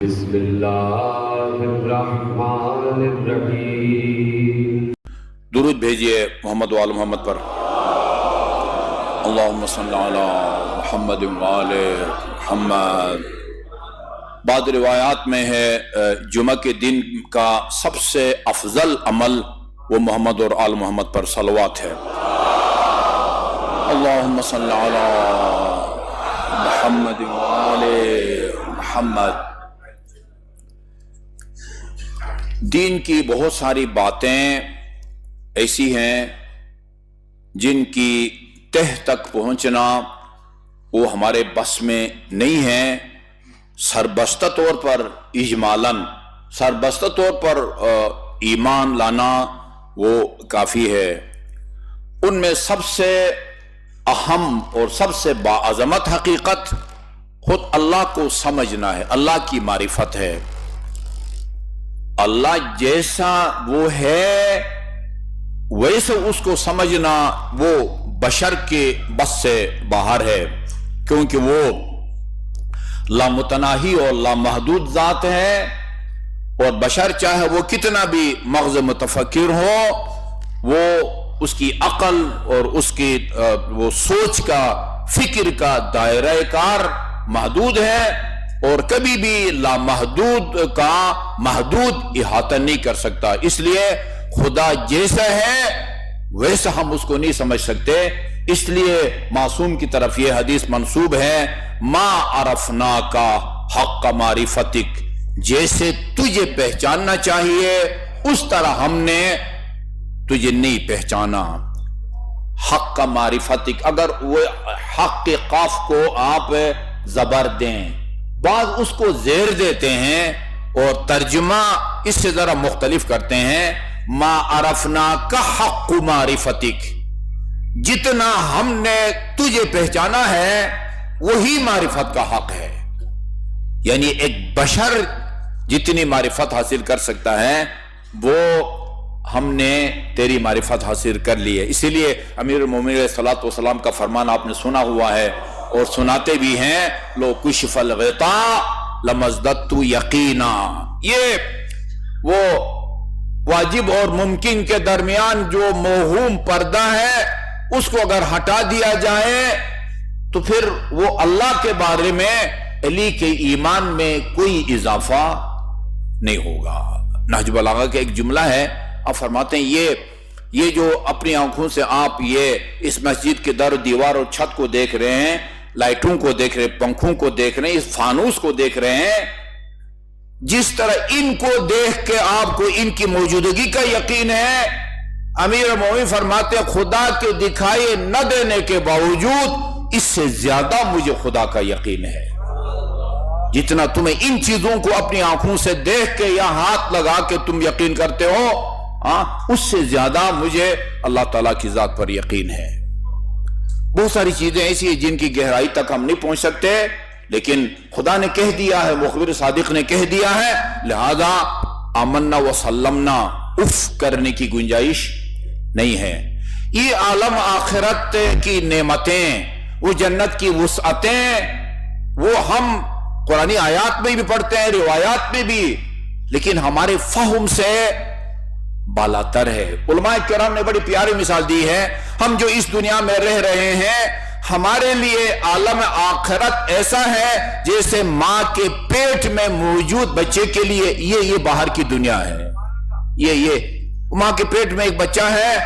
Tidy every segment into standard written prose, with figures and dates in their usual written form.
بسم اللہ الرحمن الرحیم۔ درود بھیجئے محمد وآل محمد پر۔ اللہم صلی علی محمد وآل محمد۔ بعض روایات میں ہے جمعہ کے دن کا سب سے افضل عمل وہ محمد اور آل محمد پر صلوات ہے۔ اللہم صلی علی محمد وآل محمد۔ دین کی بہت ساری باتیں ایسی ہیں جن کی تہ تک پہنچنا وہ ہمارے بس میں نہیں ہے۔ سربستہ طور پر اجمالاً سربستہ طور پر ایمان لانا وہ کافی ہے۔ ان میں سب سے اہم اور سب سے باعظمت حقیقت خود اللہ کو سمجھنا ہے، اللہ کی معرفت ہے۔ اللہ جیسا وہ ہے ویسے اس کو سمجھنا وہ بشر کے بس سے باہر ہے، کیونکہ وہ لامتناہی اور لامحدود ذات ہے، اور بشر چاہے وہ کتنا بھی مغز متفکر ہو، وہ اس کی عقل اور اس کی وہ سوچ کا فکر کا دائرہ کار محدود ہے، اور کبھی بھی لامحدود کا محدود احاطہ نہیں کر سکتا۔ اس لیے خدا جیسا ہے ویسا ہم اس کو نہیں سمجھ سکتے۔ اس لیے معصوم کی طرف یہ حدیث منسوب ہے، ما عرفناک حق معرفتک، جیسے تجھے پہچاننا چاہیے اس طرح ہم نے تجھے نہیں پہچانا۔ حق معرفتک، اگر وہ حق کے قاف کو آپ زبر دیں، بعض اس کو زیر دیتے ہیں اور ترجمہ اس سے ذرا مختلف کرتے ہیں، ما عرفناک حق معرفتک، جتنا ہم نے تجھے پہچانا ہے وہی معرفت کا حق ہے۔ یعنی ایک بشر جتنی معرفت حاصل کر سکتا ہے وہ ہم نے تیری معرفت حاصل کر لی ہے۔ اسی لیے امیر المومنین علیہ الصلوۃ والسلام کا فرمان آپ نے سنا ہوا ہے اور سناتے بھی ہیں، لو کشف الغطاء لمزددت یقینا۔ یہ وہ واجب اور ممکن کے درمیان جو موہوم پردہ ہے اس کو اگر ہٹا دیا جائے تو پھر وہ اللہ کے بارے میں علی کے ایمان میں کوئی اضافہ نہیں ہوگا۔ نہج بلاغہ کا ایک جملہ ہے، آپ فرماتے ہیں یہ جو اپنی آنکھوں سے آپ یہ اس مسجد کے در و دیوار اور چھت کو دیکھ رہے ہیں، لائٹوں کو دیکھ رہے ہیں، پنکھوں کو دیکھ رہے ہیں، اس فانوس کو دیکھ رہے ہیں، جس طرح ان کو دیکھ کے آپ کو ان کی موجودگی کا یقین ہے، امیر مومنین فرماتے ہیں خدا کے دکھائے نہ دینے کے باوجود اس سے زیادہ مجھے خدا کا یقین ہے۔ جتنا تمہیں ان چیزوں کو اپنی آنکھوں سے دیکھ کے یا ہاتھ لگا کے تم یقین کرتے ہو، اس سے زیادہ مجھے اللہ تعالیٰ کی ذات پر یقین ہے۔ بہت ساری چیزیں ایسی ہیں جن کی گہرائی تک ہم نہیں پہنچ سکتے، لیکن خدا نے کہہ دیا ہے، مخبر صادق نے کہہ دیا ہے، لہذا آمنا وسلمنا اف کرنے کی گنجائش نہیں ہے۔ یہ عالم آخرت کی نعمتیں، وہ جنت کی وسعتیں، وہ ہم قرآنی آیات میں بھی پڑھتے ہیں، روایات میں بھی، لیکن ہمارے فہم سے بالاتر ہے۔ علماء کرام نے بڑی پیاری مثال دی ہے، ہم جو اس دنیا میں رہ رہے ہیں ہمارے لیے عالم آخرت ایسا ہے جیسے ماں کے پیٹ میں موجود بچے کے لیے یہ باہر کی دنیا ہے۔ یہ ماں کے پیٹ میں ایک بچہ ہے،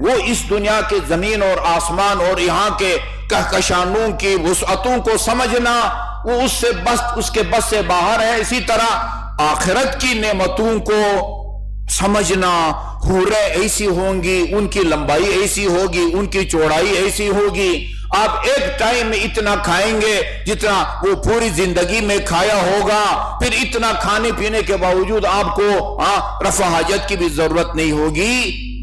وہ اس دنیا کے زمین اور آسمان اور یہاں کے کہکشانوں کی وسعتوں کو سمجھنا وہ اس کے بس سے باہر ہے۔ اسی طرح آخرت کی نعمتوں کو سمجھنا، حوریں ایسی ہوں گی، ان کی لمبائی ایسی ہوگی، ان کی چوڑائی ایسی ہوگی، آپ ایک ٹائم میں اتنا کھائیں گے جتنا وہ پوری زندگی میں کھایا ہوگا، پھر اتنا کھانے پینے کے باوجود آپ کو رفع حاجت کی بھی ضرورت نہیں ہوگی۔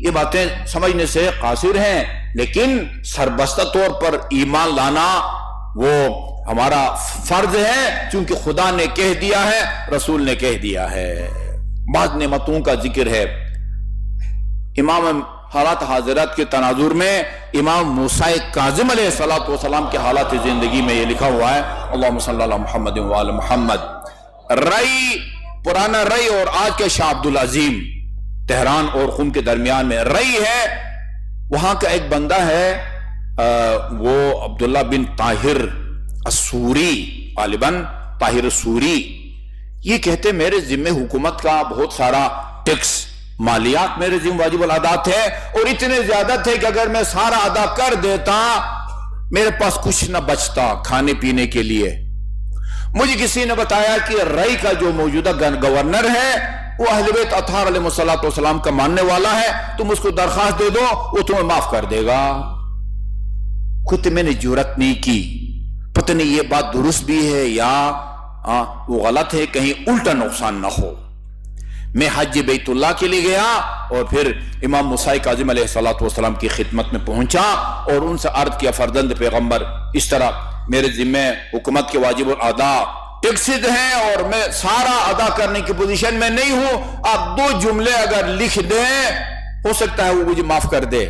یہ باتیں سمجھنے سے قاصر ہیں، لیکن سربستہ طور پر ایمان لانا وہ ہمارا فرض ہے، چونکہ خدا نے کہہ دیا ہے، رسول نے کہہ دیا ہے۔ بعض نعمتوں کا ذکر ہے، امام حالات حاضرات کے تناظر میں امام موسیٰ کاظم علیہ السلام کے حالات زندگی میں یہ لکھا ہوا ہے، اللہم صلی اللہ محمد وعلی محمد۔ رئی، پرانا رئی اور آج کے شاہ عبدالعظیم تہران اور قم کے درمیان میں رئی ہے، وہاں کا ایک بندہ ہے وہ عبداللہ بن طاہر السوری، غالباً طاہر السوری، یہ کہتے میرے ذمہ حکومت کا بہت سارا ٹیکس مالیات میرے ذمہ واجب الادات ہے، اور اتنے زیادہ تھے کہ اگر میں سارا ادا کر دیتا میرے پاس کچھ نہ بچتا کھانے پینے کے لیے۔ مجھے کسی نے بتایا کہ رئی کا جو موجودہ گورنر ہے وہ اہل بیت اطہار علیہ السلام کا ماننے والا ہے، تم اس کو درخواست دے دو وہ تمہیں معاف کر دے گا۔ خود میں نے جرات نہیں کی، پتہ نہیں یہ بات درست بھی ہے یا وہ غلط ہے، کہیں الٹا نقصان نہ ہو۔ میں حج بیت اللہ کے لیے گیا اور پھر امام موسیٰ کاظم علیہ السلام کی خدمت میں پہنچا اور ان سے عرض کیا فرزند پیغمبر اس طرح میرے ذمہ حکومت کے واجب الادا ٹیکسز ہیں اور میں سارا ادا کرنے کی پوزیشن میں نہیں ہوں، آپ 2 جملے اگر لکھ دیں ہو سکتا ہے وہ مجھے معاف کر دے۔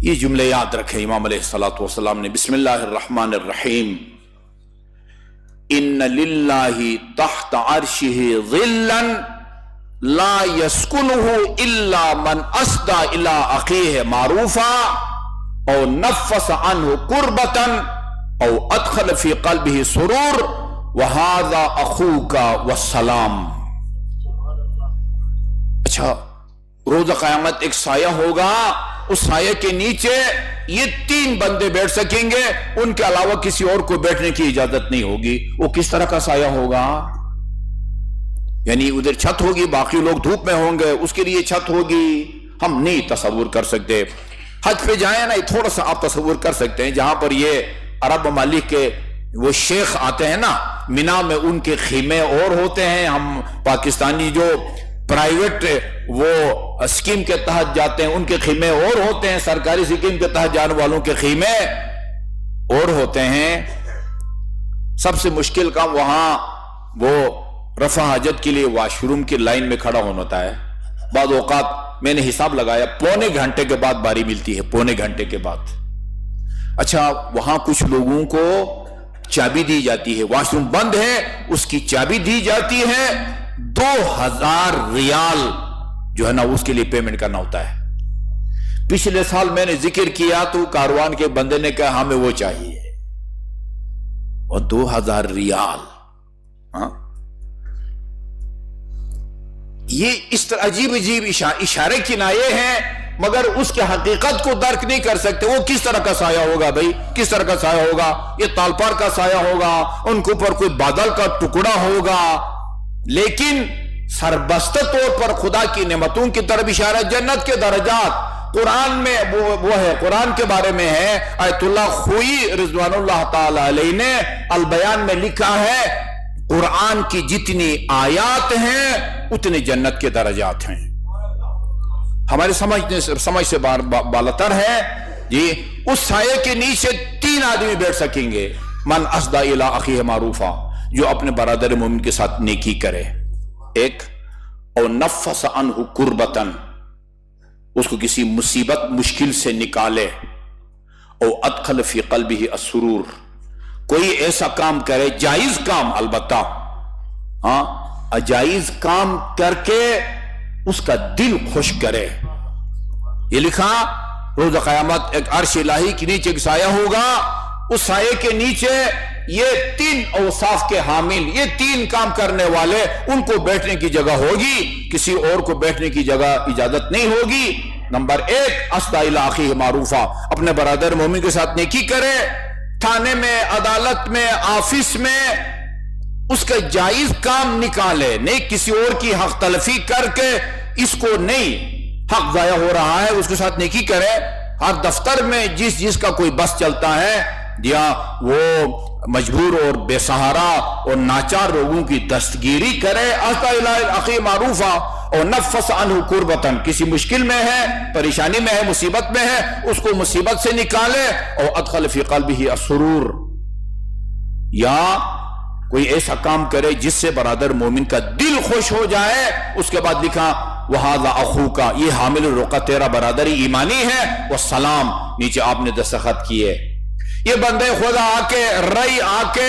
یہ جملے یاد رکھیں امام علیہ السلام نے، بسم اللہ الرحمن الرحیم، ان للہ تحت عرشہ ظلا لا یسکنہ الا من اسدى الى اخیہ معروفا او نفس عنہ کربتا او ادخل فی قلبہ سرور وہذا اخوک والسلام۔ اچھا، روز قیامت ایک سایہ ہوگا، اس سایہ کے نیچے یہ 3 بندے بیٹھ سکیں گے، ان کے علاوہ کسی اور کو بیٹھنے کی اجازت نہیں ہوگی۔ وہ کس طرح کا سایہ ہوگا؟ یعنی ادھر چھت ہوگی، باقی لوگ دھوپ میں ہوں گے، اس کے لیے چھت ہوگی، ہم نہیں تصور کر سکتے۔ حج پہ جائیں نا، تھوڑا سا آپ تصور کر سکتے ہیں، جہاں پر یہ عرب ممالک کے وہ شیخ آتے ہیں نا مینا میں، ان کے خیمے اور ہوتے ہیں، ہم پاکستانی جو پرائیویٹ وہ اسکیم کے تحت جاتے ہیں ان کے خیمے اور ہوتے ہیں، سرکاری اسکیم کے تحت جانے والوں کے خیمے اور ہوتے ہیں۔ سب سے مشکل کام وہاں وہ رفع حاجت کے لیے واش روم کی لائن میں کھڑا ہونا ہوتا ہے۔ بعض اوقات میں نے حساب لگایا 1.25 گھنٹے کے بعد باری ملتی ہے، 1.25 گھنٹے کے بعد۔ اچھا، وہاں کچھ لوگوں کو چابی دی جاتی ہے، واش روم بند ہے اس کی چابی دی جاتی ہے، 2000 ریال جو ہے نا اس کے لیے پیمنٹ کرنا ہوتا ہے۔ پچھلے سال میں نے ذکر کیا تو کاروان کے بندے نے کہا ہمیں وہ چاہیے، اور 2000 ریال۔ یہ اس طرح عجیب عجیب اشارے کنائے ہیں، مگر اس کے حقیقت کو درک نہیں کر سکتے۔ وہ کس طرح کا سایہ ہوگا بھائی، کس طرح کا سایہ ہوگا؟ یہ تالپار کا سایہ ہوگا، ان کے اوپر کوئی بادل کا ٹکڑا ہوگا، لیکن سربستہ طور پر خدا کی نعمتوں کی طرف اشارہ۔ جنت کے درجات قرآن میں وہ ہے، قرآن کے بارے میں ہے، آیت اللہ خوئی رضوان اللہ تعالی علیہ نے البیان میں لکھا ہے، قرآن کی جتنی آیات ہیں اتنے جنت کے درجات ہیں۔ ہمارے سمجھ سے بالاتر ہے جی۔ اس سائے کے نیچے 3 آدمی بیٹھ سکیں گے، من اسدى الى اخیہ معروفا، جو اپنے برادر مومن کے ساتھ نیکی کرے، ایک، او نفس عنہ کربتا، اس کو کسی مصیبت مشکل سے نکالے، او ادخل فی قلبہ السرور، کوئی ایسا کام کرے، جائز کام البتہ، جائز کام کر کے اس کا دل خوش کرے۔ یہ لکھا روز قیامت ایک عرش الہی کے نیچے ایک سایہ ہوگا، اس سایے کے نیچے یہ 3 اوصاف کے حامل، یہ 3 کام کرنے والے، ان کو بیٹھنے کی جگہ ہوگی، کسی اور کو بیٹھنے کی جگہ اجازت نہیں ہوگی۔ نمبر 1، اسدى الى اخیہ معروفا، اپنے برادر مومن کے ساتھ نیکی کرے، تھانے میں، عدالت میں، آفس میں اس کا جائز کام نکالے، نہیں کسی اور کی حق تلفی کر کے اس کو نہیں، حق ضائع ہو رہا ہے اس کے ساتھ نیکی کرے۔ ہر دفتر میں جس کا کوئی بس چلتا ہے، یا وہ مجبور اور بے سہارا اور ناچار لوگوں کی دستگیری کرے، اسدى الى اخیہ معروفا، اور نفس عنہ کربتا، کسی مشکل میں ہے، پریشانی میں ہے، مصیبت میں ہے، اس کو مصیبت سے نکالے، اور ادخل فی قلبہ السرور، یا کوئی ایسا کام کرے جس سے برادر مومن کا دل خوش ہو جائے۔ اس کے بعد لکھا وَهَذَا أَخُوكَ، یہ حامل الرقہ تیرا برادری ایمانی ہے، والسلام، نیچے آپ نے دستخط کیے۔ یہ بندے خدا آ کے، رئی آ کے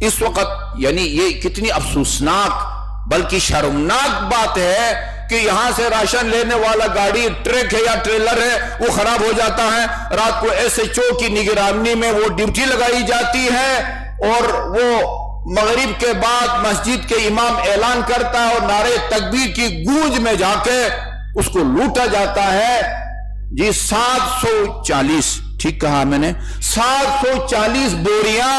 اس وقت یعنی یہ کتنی افسوسناک بلکہ شرمناک بات ہے کہ یہاں سے راشن لینے والا گاڑی ٹرک ہے یا ٹریلر ہے وہ خراب ہو جاتا ہے، رات کو ایس ایچ او کی نگرانی میں وہ ڈیوٹی لگائی جاتی ہے اور وہ مغرب کے بعد مسجد کے امام اعلان کرتا ہے اور نعرے تکبیر کی گونج میں جا کے اس کو لوٹا جاتا ہے۔ جی 740، ٹھیک کہا میں نے، 740 بوریاں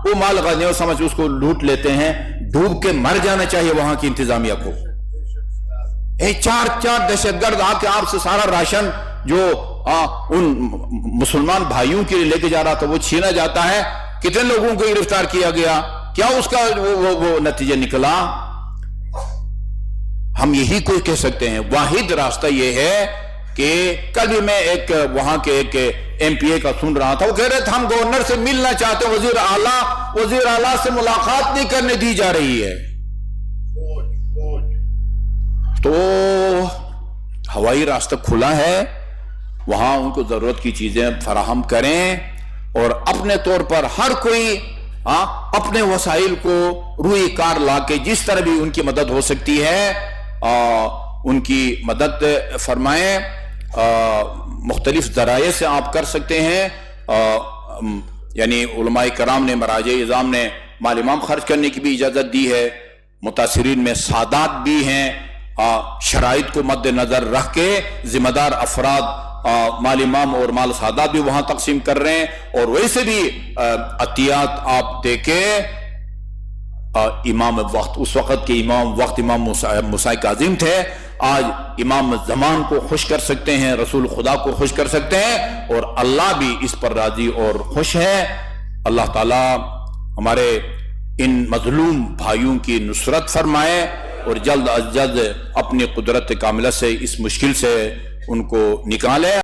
وہ مال غنیمت سمجھ اس کو لوٹ لیتے ہیں۔ ڈوب کے مر جانا چاہیے وہاں کی انتظامیہ کو۔ چار دہشت گرد آ کے آپ سے سارا راشن جو ان مسلمان بھائیوں کے لیے لے کے جا رہا تھا وہ چھینا جاتا ہے۔ کتنے لوگوں کو گرفتار کیا گیا، کیا اس کا وہ نتیجہ نکلا؟ ہم یہی کوئی کہہ سکتے ہیں، واحد راستہ یہ ہے کہ کل بھی میں ایک وہاں کے ایک ایم پی اے کا سن رہا تھا، وہ کہہ رہے تھے ہم گورنر سے ملنا چاہتے ہیں، وزیر اعلیٰ سے ملاقات نہیں کرنے دی جا رہی ہے۔ تو ہوائی راستہ کھلا ہے، وہاں ان کو ضرورت کی چیزیں فراہم کریں اور اپنے طور پر ہر کوئی اپنے وسائل کو روئی کار لا کے جس طرح بھی ان کی مدد ہو سکتی ہے ان کی مدد فرمائیں۔ مختلف ذرائع سے آپ کر سکتے ہیں، یعنی علماء کرام نے، مراجع اعظام نے مال امام خرچ کرنے کی بھی اجازت دی ہے، متاثرین میں سادات بھی ہیں، شرائط کو مد نظر رکھ کے ذمہ دار افراد مال امام اور مال سادات بھی وہاں تقسیم کر رہے ہیں، اور ویسے بھی عطیات آپ دے کے امام وقت، اس وقت کے امام وقت امام موسیٰ کاظم تھے، آج امام زمان کو خوش کر سکتے ہیں، رسول خدا کو خوش کر سکتے ہیں، اور اللہ بھی اس پر راضی اور خوش ہے۔ اللہ تعالی ہمارے ان مظلوم بھائیوں کی نصرت فرمائے اور جلد از جلد اپنی قدرت کاملہ سے اس مشکل سے ان کو نکالے۔